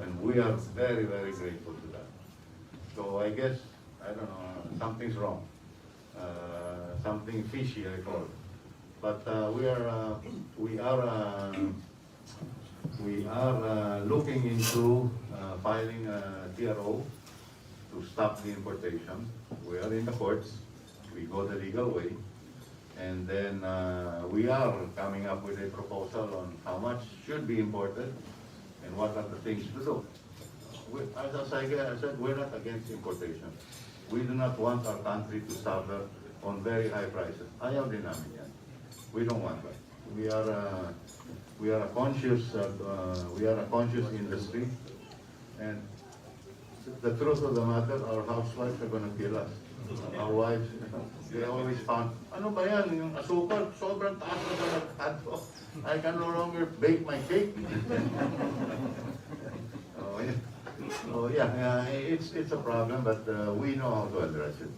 and we are very, very grateful to that. So I guess, I don't know, something's wrong. Something fishy, I call it. But we are looking into filing a TRO to stop the importation. We are in the courts. We go the legal way. And then we are coming up with a proposal on how much should be imported and what are the things to do. As I said, we're not against importation. We do not want our country to suffer on very high prices. Ayaw din namin yan. We don't want that. We are a conscious industry, and the truth of the matter, our housewives are going to kill us. Our wives, they always found, ano ba yan, yung asukal, sobrang taas na talaga. I can no longer bake my cake. It's a problem, but we know how to address it.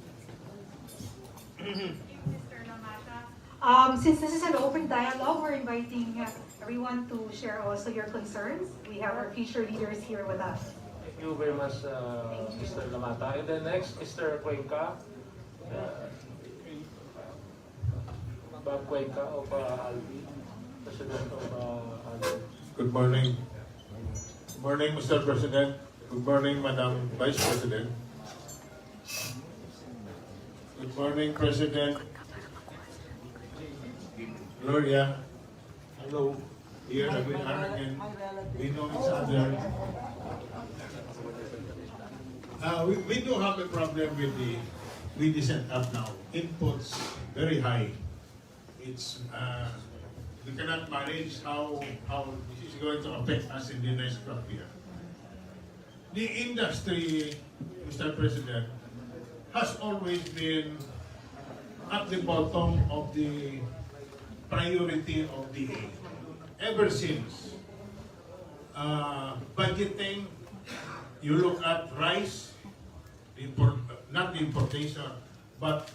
Since this is an open dialogue, we're inviting everyone to share also your concerns. We have our future leaders here with us. Thank you very much, Mr. Lamata. And then next, Mr. Cuenca. Bob Cuenca of Albi, President of Albi. Good morning. Good morning, Mr. President. Good morning, Madam Vice President. Good morning, President. Gloria. Hello. Here we are again. We know each other. We do have a problem with the setup now. Inputs very high. It's we cannot manage how this is going to affect us in the next crop year. The industry, Mr. President, has always been at the bottom of the priority of the ever since. Budgeting, you look at rice, not the importation, but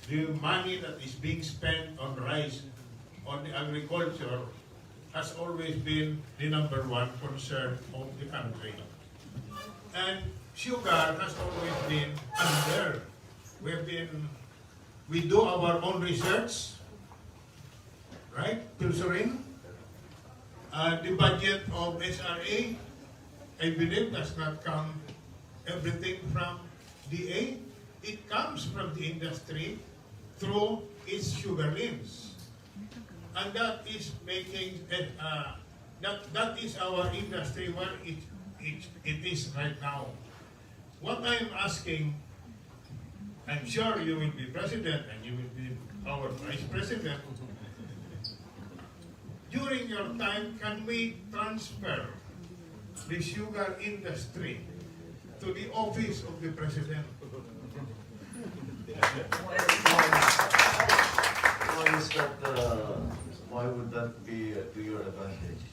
the money that is being spent on rice, on the agriculture, has always been the number one concern of the country. And sugar has always been under. We do our own research, right? Pilserin. The budget of SRA, I believe, does not come everything from DA. It comes from the industry through its sugar links. And that is making, that is our industry where it is right now. What I am asking, I'm sure you will be president and you will be our vice president. During your time, can we transfer the sugar industry to the office of the president? Why would that be to your advantage?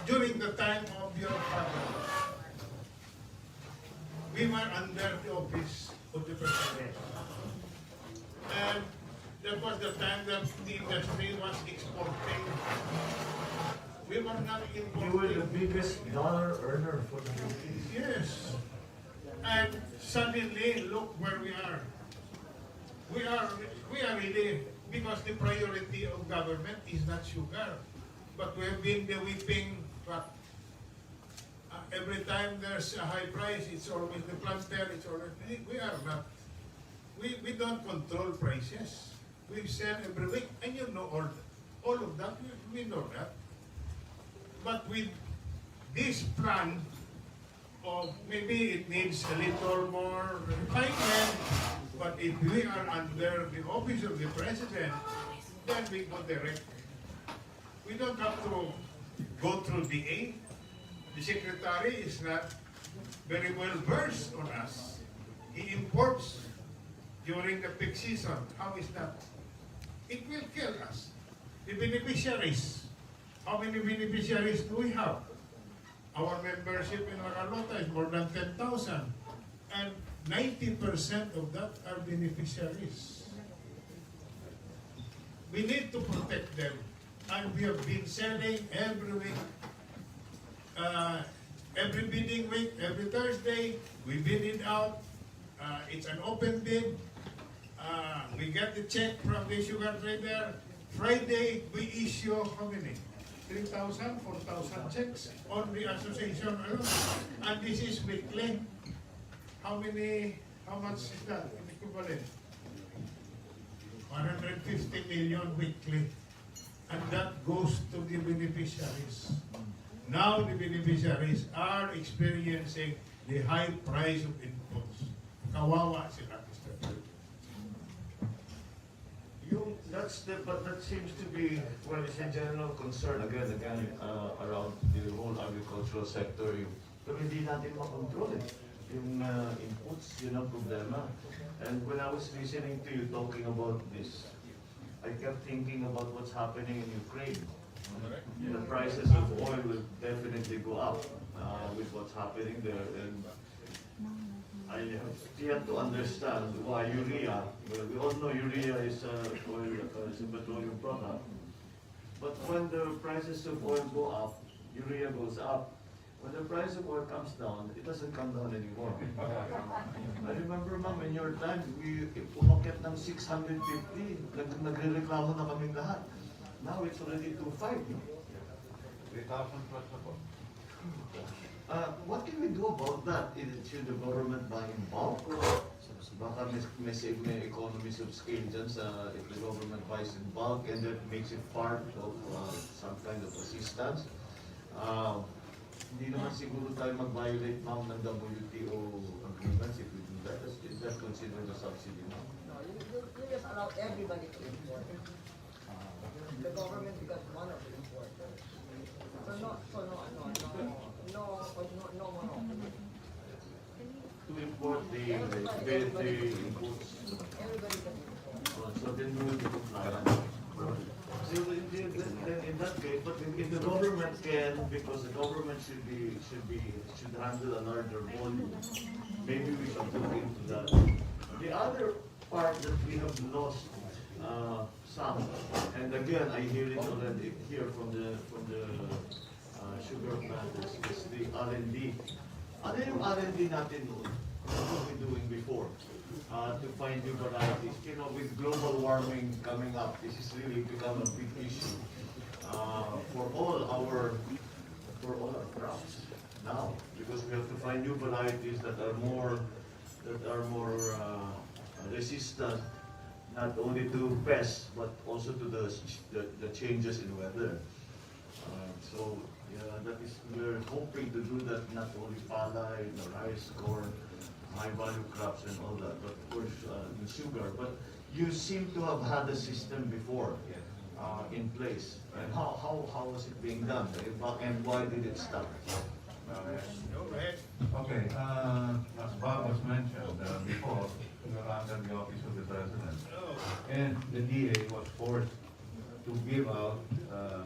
During the time of your father, we were under the office of the president. And that was the time that the industry was exporting. We were not importing. You were the biggest dollar earner for the Philippines. Yes. And suddenly, look where we are. We are really, because the priority of government is not sugar, but we have been the whipping. But every time there's a high price, it's always the planter. It's always we are not. We don't control prices. We sell every week, and you know all of that. We know that. But with this plan of maybe it needs a little more refinement, but if we are under the office of the president, then we go direct. We don't have to go through DA. The secretary is not very well versed on us. He imports during the peak season. How is that? It will kill us. The beneficiaries. How many beneficiaries do we have? Our membership in Bacolod is more than 10,000. And 90% of that are beneficiaries. We need to protect them. and we have been selling every week. Every bidding week, every Thursday, we bid it out. It's an open bid. We get the check from the sugar trader. Friday, we issue how many? 3,000, 4,000 checks on the association alone. And this is weekly. How much is that in equivalent? 150 million weekly. And that goes to the beneficiaries. Now the beneficiaries are experiencing the high price of inputs. Kawawa sila, Mr. President. But that seems to be, well, it's a general concern again, around the whole agricultural sector. Pero hindi natin makontrol eh. Yung inputs, yun ang problema. And when I was listening to you talking about this, I kept thinking about what's happening in Ukraine. The prices of oil will definitely go up with what's happening there. And I have yet to understand why urea. Well, we all know urea is a petroleum product. But when the prices of oil go up, urea goes up. When the price of oil comes down, it doesn't come down anymore. I remember, ma'am, in your time, we umakyat ng 650. Nagre-reklamo na kaming lahat. Now it's already 2.5. 3,000 plus na po. What can we do about that? Should the government buy in bulk? Baka may economies of scale dyan sa if the government buys in bulk and that makes it part of some kind of assistance. Hindi naman siguro tayo mag-violate mount ng WTO agreements if we do that. Is that considered a subsidy now? No, you just allow everybody to import. The government becomes one of the importers. So no monopoly. To import the inputs. Everybody can import. So then we will be compliant. So in that case, but if the government can, because the government should handle a larger volume, maybe we should look into that. The other part that we have lost some, and again I hear it already here from the sugar planters, is the R&D. Ano yung R&D natin noon? What were we doing before? To find new varieties. You know, with global warming coming up, this is really become a big issue for all our crops now, because we have to find new varieties that are more resistant not only to pests but also to the changes in weather. So yeah, we're hoping to do that not only palay, the rice, corn, high-value crops and all that, but of course in sugar. But you seem to have had a system before in place. And how was it being done? And why did it stop? Go ahead. Okay, as Bob was mentioned before, we were under the office of the president. And the DA was forced to give out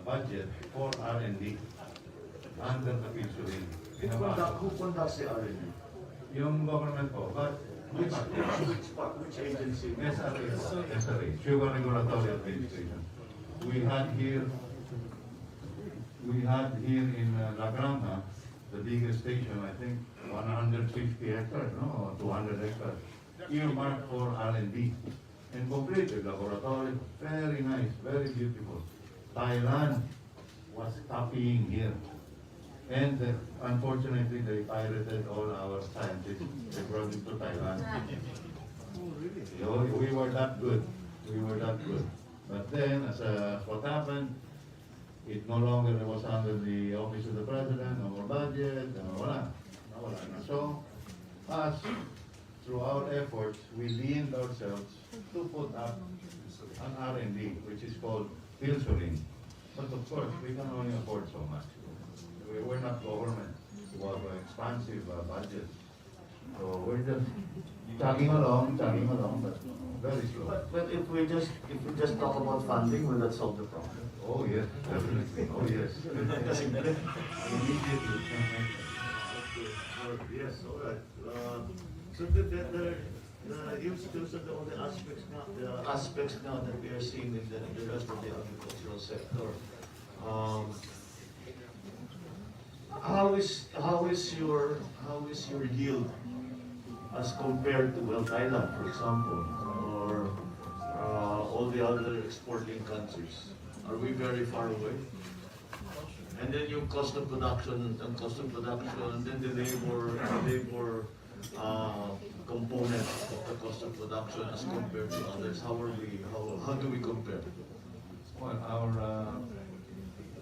budget for R&D under the Pilsurin. Who conducts the R&D? Yung government po, but Which agency? SRA, Sugar Regulatory Administration. We had here in La Granja, the biggest station, I think 150 hectares, no, or 200 hectares, earmarked for R&D. And completed laboratory, very nice, very beautiful. Thailand was copying here. And unfortunately, they pirated all our scientists. They brought it to Thailand. So we were that good. We were that good. But then, as what happened, it no longer was under the office of the president, no more budget, wala. So, us, through our efforts, we leaned ourselves to put up an R&D, which is called Pilsurin. But of course, we can only afford so much. We're not government. We have an expansive budget. So we're just chugging along, but very slow. But if we just talk about funding, will that solve the problem? Oh yes, definitely. Oh yes. Immediately. Yes, all right. So those are the only aspects now that we are seeing in the rest of the agricultural sector. How is your yield as compared to Thailand, for example, or all the other exporting countries? Are we very far away? And then yung cost of production, and then the labor component of the cost of production as compared to others. How do we compare? Well,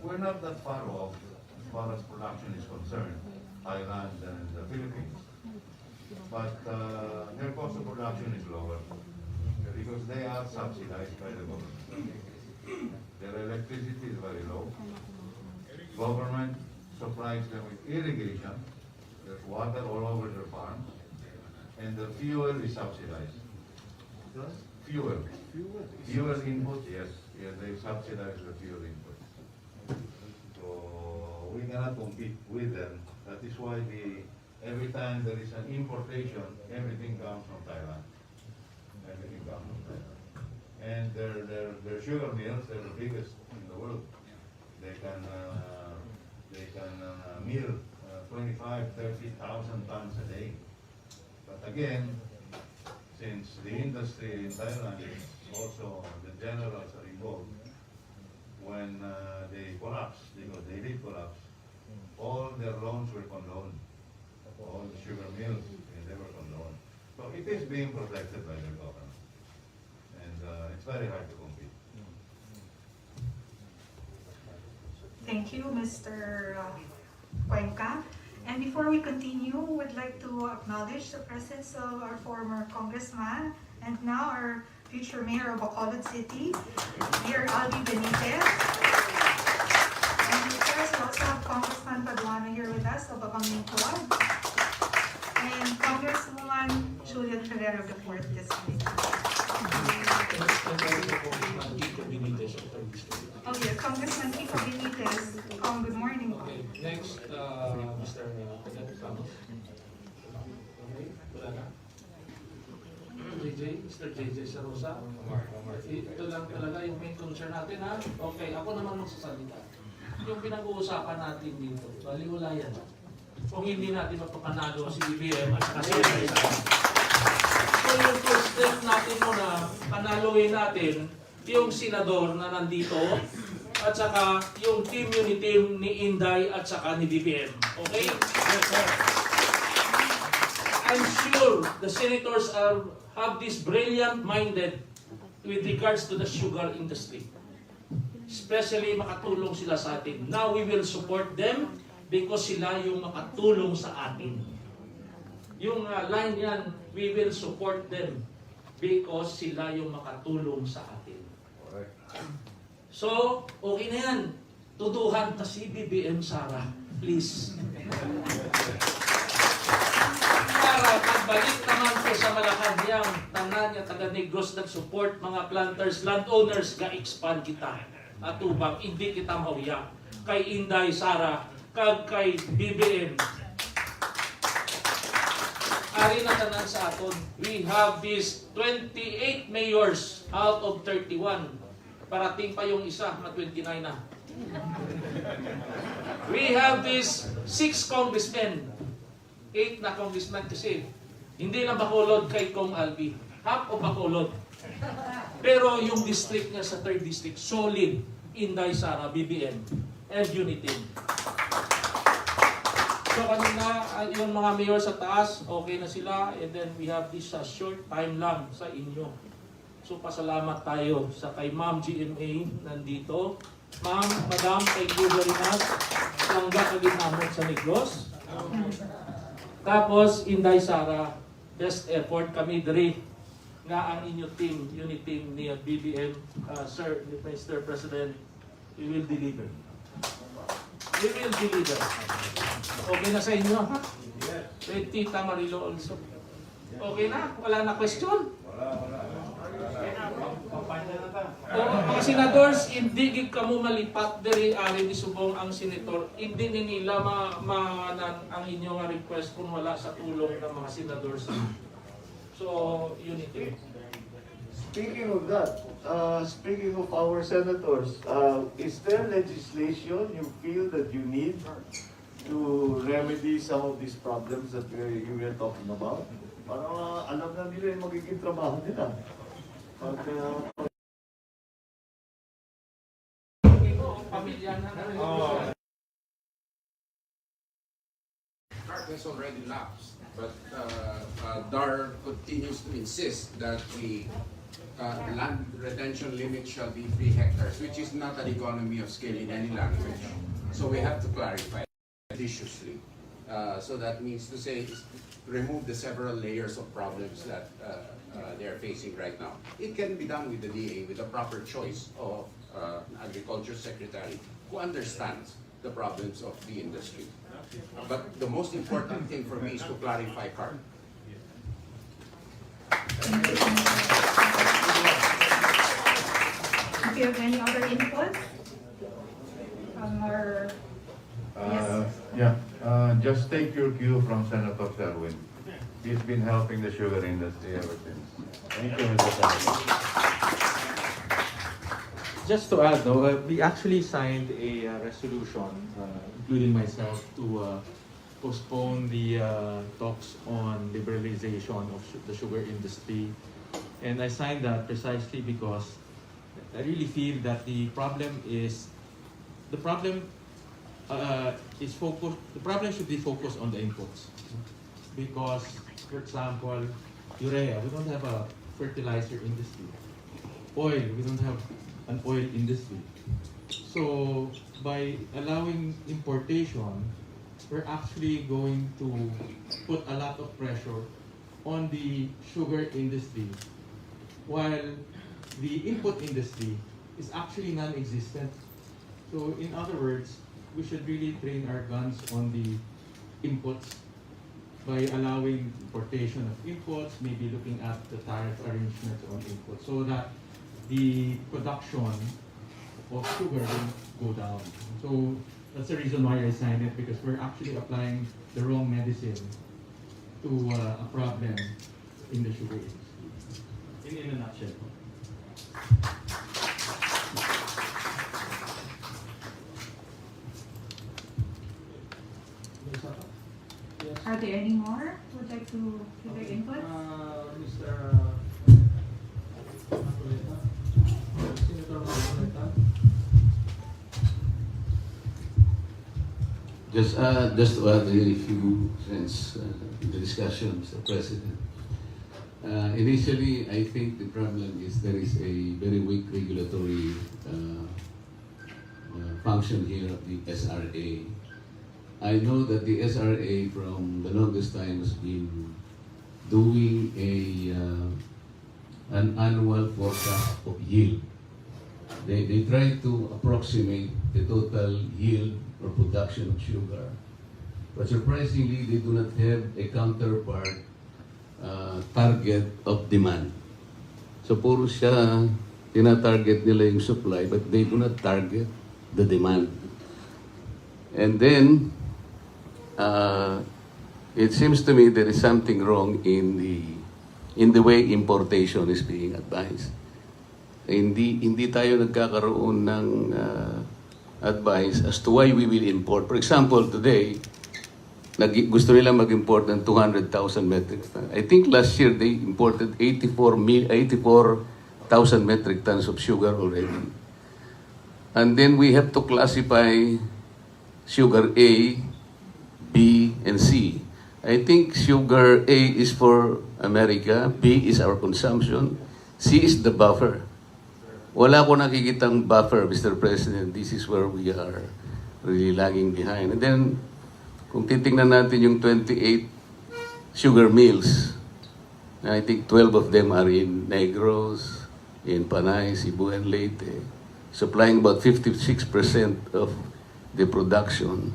we're not that far off as far as production is concerned, Thailand and the Philippines. But their cost of production is lower because they are subsidized by the government. Their electricity is very low. Government supplies them with irrigation. There's water all over their farms. And the fuel is subsidized. Fuel input, yes. Yes, they subsidize the fuel input. So we cannot compete with them. That is why every time there is an importation, everything comes from Thailand. Everything comes from Thailand. And their sugar mills, they're the biggest in the world. They can mill 25,000-30,000 tons a day. But again, since the industry in Thailand is also, the generals are involved, when they collapsed, because they did collapse, all their loans were condoned. All the sugar mills, they were condoned. So it is being protected by the government. And it's very hard to compete. Thank you, Mr. Cuenca. And before we continue, we'd like to acknowledge the presence of our former congressman and now our future mayor of Bacolod City, Mayor Albi Benitez. And of course, we also have Congressman Paduano here with us of Bagung and Congresswoman Juliet Ferrer of the 4th District. Okay, Congressman Kiko Benitez. Good morning. Okay, next, Mr. Ramos. Okay, wala na. Mr. JJ Sarosa. Ito lang talaga yung main concern natin, ha? Okay, ako naman magsasalita. Yung pinag-uusapan natin dito, baliwala yan. Kung hindi natin mapapanalo si BBM at saka si Sara. So yung first step natin muna, panaluin natin yung senador na nandito at saka yung team uniteam ni Inday at saka ni BBM. Okay? Yes, sir. I'm sure the senators have this brilliant minded with regards to the sugar industry. Especially makatulong sila sa atin. Now we will support them because sila yung makatulong sa atin. Yung line yan, we will support them because sila yung makatulong sa atin. So, okay na yan. Tuduhan ta si Bbm Sara. Please. Para pagbalik naman ko sa Malacanang, tanan niya taga-negos nag-support mga planters, landowners, ga-expand kita. At ubang, hindi kita mahuya. Kay Inday Sara, kay BBM. Ari na tanan sa aton. We have these 28 mayors out of 31. Parating pa yung isa na 29 na. We have these 6 congressmen. 8 na congressmen kasi hindi lang Bacolod kay Kong Albi. Half of Bacolod. Pero yung district niya sa 3rd district, solid. Inday Sara, BBM, and uniteam. So kanina, yung mga mayor sa taas, okay na sila. And then we have this short time lang sa inyo. So pasalamat tayo sa kay Ma'am GMA nandito. Ma'am, Madam, thank you very much. Langga kaginamot sa Negros. Tapos, Inday Sara, best effort kami diri nga ang inyo team, unit team ni BBM, Sir, Mr. President, we will deliver. We will deliver. Okay na sa inyo, ha? Yes. Tita Marilo also. Okay na? Wala na question? Wala. Mga senadors, hindi gid kamo malipat diri ari ni subong ang senator. Hindi ni nila maanan ang inyong request kung wala sa tulong ng mga senadors. So, unity. speaking of that, speaking of our senators, is there legislation you feel that you need to remedy some of these problems that you were talking about? Para alam na nila yung magiging trabaho nila. Pag, Pamilya na. Has already lapsed, but DAR continues to insist that the land retention limit shall be 3 hectares, which is not an economy of scale in any language. So we have to clarify judiciously. So that means to say, remove the several layers of problems that they are facing right now. It can be done with the DA, with the proper choice of Agriculture Secretary who understands the problems of the industry. But the most important thing for me is to clarify CARP. If you have any other input from our, yes, Just take your cue from Senator Selwyn. He's been helping the sugar industry ever since. Thank you, Mr. Senator. Just to add, though, we actually signed a resolution, including myself, to postpone the talks on liberalization of the sugar industry. And I signed that precisely because I really feel that the problem should be focused on the inputs. Because, for example, urea, we don't have a fertilizer industry. Oil, we don't have an oil industry. So by allowing importation, we're actually going to put a lot of pressure on the sugar industry, while the input industry is actually non-existent. So in other words, we should really train our guns on the inputs by allowing importation of inputs, maybe looking at the tariff arrangements on inputs, so that the production of sugar will go down. So that's the reason why I signed it, because we're actually applying the wrong medicine to a problem in the sugar industry. In a nutshell. Yes. are there any more who would like to give their input? Mr. Marcoleta? Senator Marcoleta? Just to add a few cents in the discussion, Mr. President. Initially, I think the problem is there is a very weak regulatory function here of the SRA. I know that the SRA from the longest time has been doing an annual forecast of yield. They try to approximate the total yield or production of sugar. But surprisingly, they do not have a counterpart target of demand. So puro siya, tina-target nila yung supply, but they do not target the demand. And then, it seems to me there is something wrong in the way importation is being advised. Hindi tayo nagkakaroon ng advice as to why we will import. For example, today, gusto nila mag-import ng 200,000 metric tons. I think last year they imported 84,000 metric tons of sugar already. And then we have to classify sugar A, B, and C. I think sugar A is for America, B is our consumption, C is the buffer. Wala ko nakikitang buffer, Mr. President. This is where we are really lagging behind. And then, kung titingnan natin yung 28 sugar mills, I think 12 of them are in Negros, in Panay, Cebu, and Leyte, supplying about 56% of the production.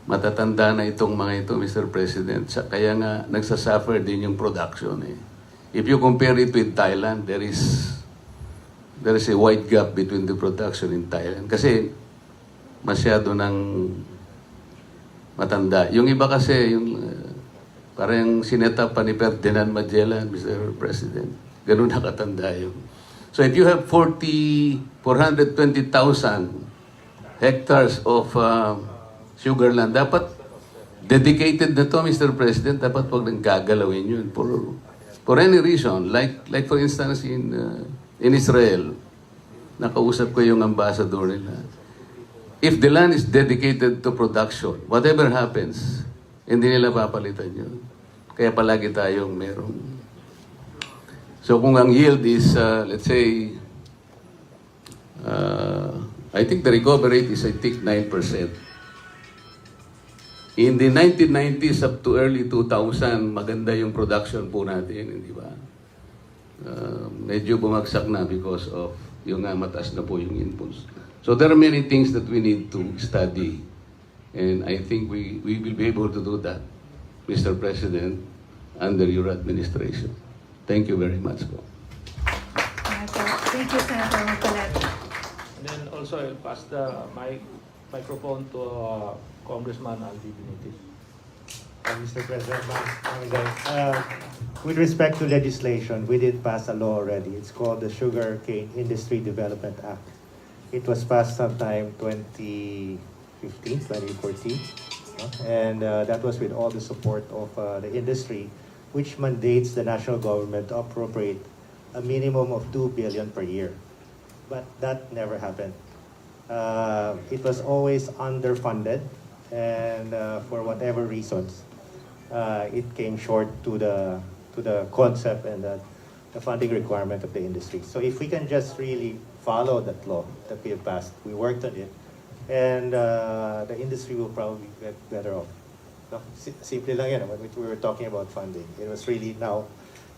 Matatanda na itong mga ito, Mr. President. Kaya nga, nagsasuffer din yung production. If you compare it with Thailand, there is a wide gap between the production in Thailand. Kasi masyado ng matanda. Yung iba kasi, yung parang sineta pa ni Ferdinand Magellan, Mr. President. Ganun nakatanda yun. So if you have 420,000 hectares of sugar land, dapat dedicated na to, Mr. President. Dapat wag nang gagalawin yun for any reason. Like for instance in Israel, nakausap ko yung ambassador nila. If the land is dedicated to production, whatever happens, hindi nila papalitan yun. Kaya palagi tayong merong. So kung ang yield is, let's say, I think the recovery rate is, I think, 9%. In the 1990s up to early 2000, maganda yung production po natin, hindi ba? Medyo bumagsak na because of yung mataas na po yung inputs. So there are many things that we need to study. And I think we will be able to do that, Mr. President, under your administration. Thank you very much po. Thank you, Senator Marcoleta. And then also I'll pass the microphone to Congressman Aldi Benitez. Mr. President, with respect to legislation, we did pass a law already. It's called the Sugar Cane Industry Development Act. It was passed sometime 2014, and that was with all the support of the industry, which mandates the national government to appropriate a minimum of 2 billion per year. But that never happened. It was always underfunded, and for whatever reasons, it came short to the concept and the funding requirement of the industry. So if we can just really follow that law that we have passed, we worked on it, and the industry will probably get better off. No? Simply lang yan, when we were talking about funding, it was really now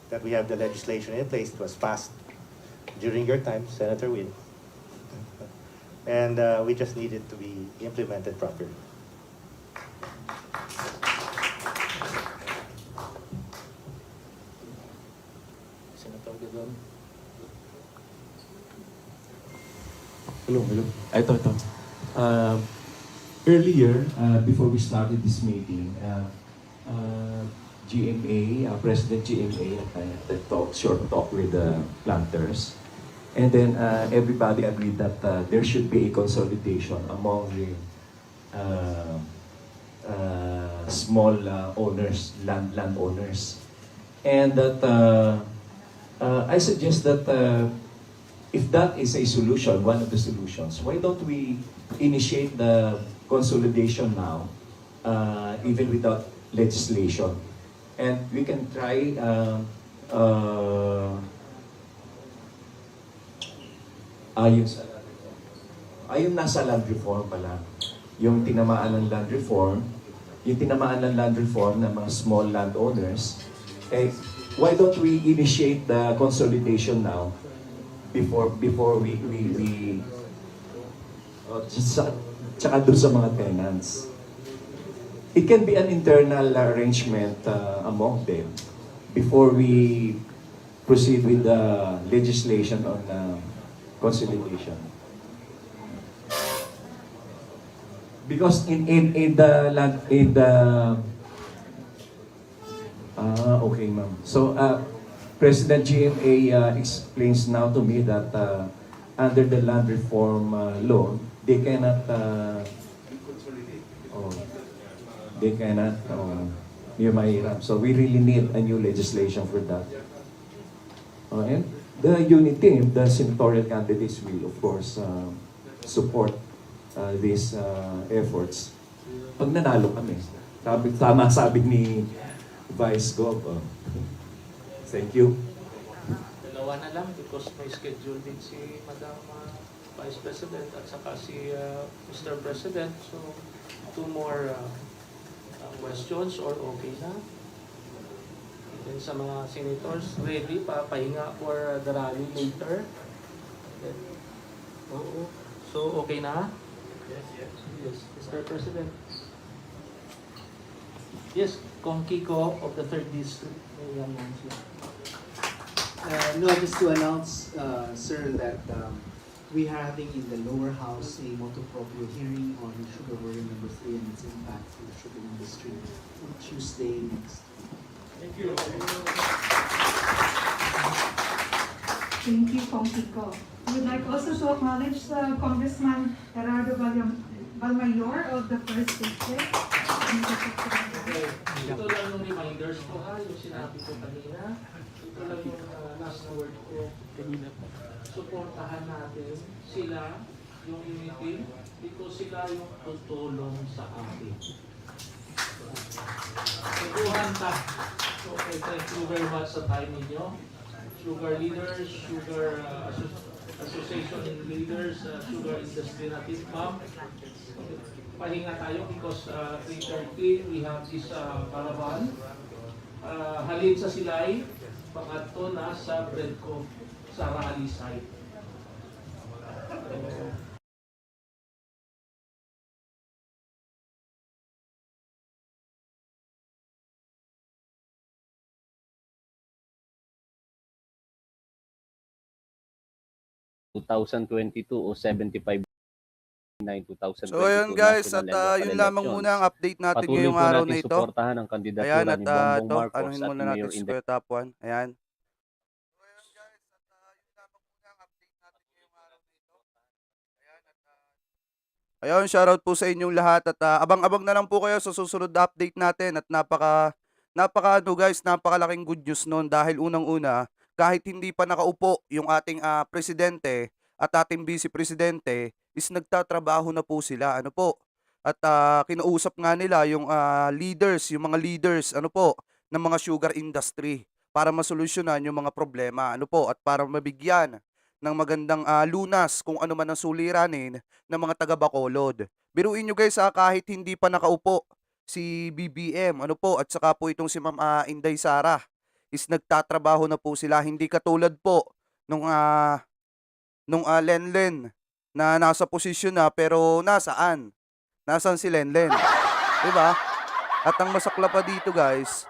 that we have the legislation in place. It was passed during your time, Senator Win, and we just need it to be implemented properly. Senator Gadon. Hello. Ito. Earlier, before we started this meeting, GMA, President GMA, short talk with the planters. And then everybody agreed that there should be a consolidation among the small owners, landowners. And that I suggest that if that is a solution, one of the solutions, why don't we initiate the consolidation now, even without legislation? And we can try ayun nasa land reform pala. Yung tinamaan ng land reform, ng mga small landowners, why don't we initiate the consolidation now before we tsaka doon sa mga tenants. It can be an internal arrangement among them before we proceed with the legislation on consolidation. Because okay, ma'am. So President GMA explains now to me that under the land reform law, they cannot so we really need a new legislation for that. And the uniteam, the senatorial candidates will of course support these efforts. Pag nanalo kami, tama sabi ni Vice Gov. Thank you. Dalawa na lang because may schedule din si Madam Vice President at saka si Mr. President. So, 2 more questions or okay na? And then sa mga senators, ready pa pahinga for the rally later? Oo. So, okay na? Yes. Mr. President. Yes, Kong Kiko of the 3rd District. No, just to announce, sir, that we are having in the lower house a motu proprio hearing on sugar warrior number 3 and its impact to the sugar industry on Tuesday next. Thank you. Thank you, Kong Kiko. I would like also to acknowledge Congressman Gerardo Balmayor of the First District. Okay. Ito lang yung reminders ko ha, yung sinabi ko kanina. Ito lang yung last word ko. Suportahan natin sila, yung uniteam, because sila yung tutulong sa atin. Tuguhan ta. Okay, thank you very much sa time ninyo. Sugar leaders, sugar association leaders, sugar industry natin, ma'am. Pahinga tayo because 3:30 we have this caravan. Halin sa Silay, pangatto na sa Bbm Sara site. 2022 o 75 2022 So ayun guys, national at and local yun lamang elections. muna ang update natin Patuloy ngayong po araw natin na ito. suportahan ang kandidatura Ayan, ni at Bongbong ito, Marcos anuhin at muna ni natin Mayor si Inday. Kuya Tapuan. Ayan. Ayun, shoutout po sa inyong lahat at abang-abang na lang po kayo sa susunod na update natin at napaka ano guys, napakalaking good news noon dahil unang-una, kahit hindi pa nakaupo yung ating presidente at ating vice presidente is nagtatrabaho na po sila, ano po. At kinausap nga nila yung leaders, yung mga leaders, ano po, ng mga sugar industry para masolusyonan yung mga problema, ano po, at para mabigyan ng magandang lunas kung ano man ang suliranin ng mga taga Bacolod. Biruin nyo guys kahit hindi pa nakaupo si BBM, ano po, at saka po itong si Ma'am Inday Sara is nagtatrabaho na po sila. Hindi katulad po nung Lenlen na nasa posisyon na pero nasaan? Nasaan si Lenlen? 'Di ba? At ang masakla pa dito guys,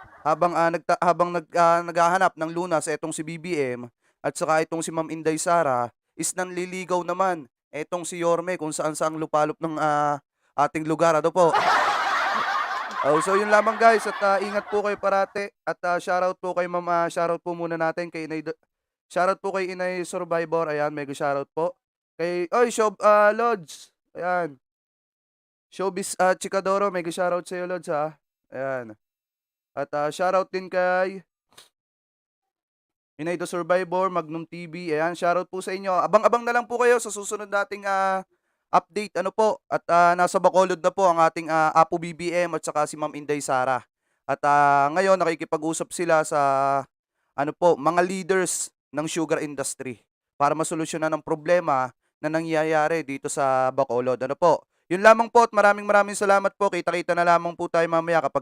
naghahanap ng lunas etong si BBM at saka itong si Ma'am Inday Sara is nanliligaw naman etong si Yorme kung saan-saang lupalop ng ating lugar. Ano po? Oh, so yun lamang guys at ingat po kayo parate at shoutout po kay Ma'am, shoutout po muna natin kay Inay, shoutout po kay Inay Survivor. Ayan, mega shoutout po. Kay Lods. Ayan. Showbiz Chikadoro, mega shoutout sa iyo Lods ha. Ayan. At shoutout din kay Inay the Survivor, Magnum TV. Ayan, shoutout po sa inyo. Abang-abang na lang po kayo sa susunod nating update. Ano po? At nasa Bacolod na po ang ating Apo BBM at saka si Ma'am Inday Sara. At ngayon nakikipag-usap sila sa ano po, mga leaders ng sugar industry para masolusyonan ang problema na nangyayari dito sa Bacolod. Ano po? Yun lamang po at maraming salamat po. Kita-kita na lamang po tayo mamaya kapag